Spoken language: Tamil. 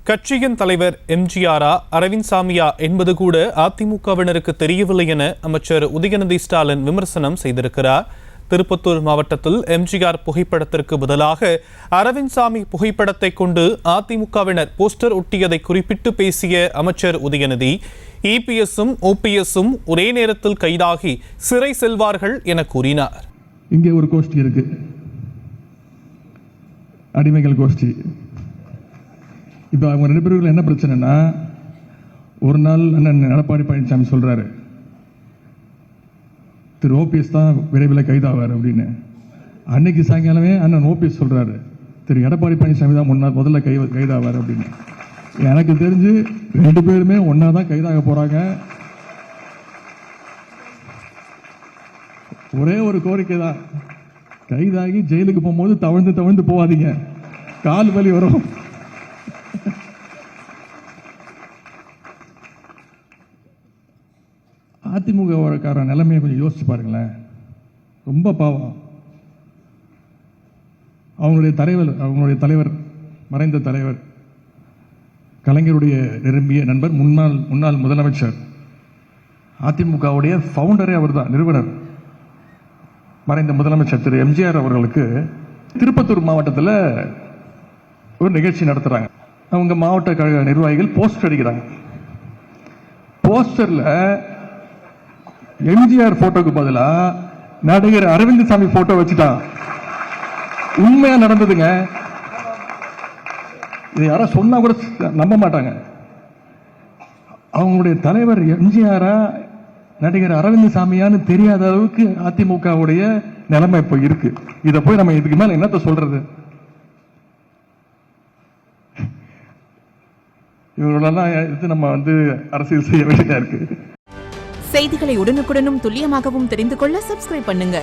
கட்சியின் தலைவர் எம்ஜிஆரா அரவிந்த் சாமியா என்பது கூட அதிமுகவினருக்கு தெரியவில்லை என அமைச்சர் உதயநிதி ஸ்டாலின் விமர்சனம் செய்திருக்கிறார். திருப்பத்தூர் மாவட்டத்தில் எம்ஜிஆர் புகைப்படத்திற்கு பதிலாக அரவிந்த் சாமி புகைப்படத்தை கொண்டு அதிமுகவினர் போஸ்டர் ஒட்டியதை குறிப்பிட்டு பேசிய அமைச்சர் உதயநிதி, இபிஎஸும் ஓபிஎஸும் ஒரே நேரத்தில் கைதாகி சிறை செல்வார்கள் என கூறினார். இங்கே ஒரு கோஷ்டி இருக்கு, அடிமைகள் கோஷ்டி. இப்போ அவங்க 2 பேருக்குள்ள என்ன பிரச்சனைனா, ஒரு நாள் அண்ணன் எடப்பாடி பழனிசாமி சொல்றாரு, திரு ஓபிஎஸ் தான் விரைவில் கைதாவார் அப்படின்னு. அன்னைக்கு சாயங்காலமே அண்ணன் ஓபிஎஸ் சொல்றாரு, திரு எடப்பாடி பழனிசாமி தான் முதல்ல கைதாவார் அப்படின்னு. எனக்கு தெரிஞ்சு 2 பேருமே ஒன்னா தான் கைதாக போறாங்க. ஒரே ஒரு கோரிக்கை தான், கைதாகி ஜெயிலுக்கு போகும்போது தவழ்ந்து போவாதீங்க, கால் வலி வரும். அதிமுக நிலைமையை கொஞ்சம் யோசிச்சு பாருங்களேன். ரொம்ப பாவம். அவங்களுடைய தலைவர் மறைந்த தலைவர் கலைஞருடைய நெருங்கிய நண்பர், முன்னாள் முதலமைச்சர், அதிமுகவுடைய ஃபவுண்டரே அவர் தான், நிறுவனர், மறைந்த முதலமைச்சர் திரு எம்ஜிஆர் அவர்களுக்கு திருப்பத்தூர் மாவட்டத்தில் ஒரு நிகழ்ச்சி நடத்துறாங்க. அவங்க மாவட்ட கழக நிர்வாகிகள் போஸ்டர் அடிக்கிறாங்க. போஸ்டர்ல எம்ஜிஆர் போட்டோக்கு பதிலா நடிகர் அரவிந்த் சாமி போட்டோ வச்சுட்டான். உண்மையா நடந்ததுங்க. இது யாரா சொன்னா கூட நம்ப மாட்டாங்க. அவங்களுடைய தலைவர் எம்ஜிஆரா நடிகர் அரவிந்த் சாமியான்னு தெரியாத அளவுக்கு அதிமுகவுடைய நிலைமை இப்ப இருக்கு. இதை போய் நம்ம இதுக்கு மேல என்னத்த சொல்றது? இவங்களெல்லாம் எடுத்து நம்ம அரசியல் செய்ய வேண்டியதா இருக்கு. செய்திகளை உடனுக்குடனும் துல்லியமாகவும் தெரிந்து கொள்ள சப்ஸ்கிரைப் பண்ணுங்க.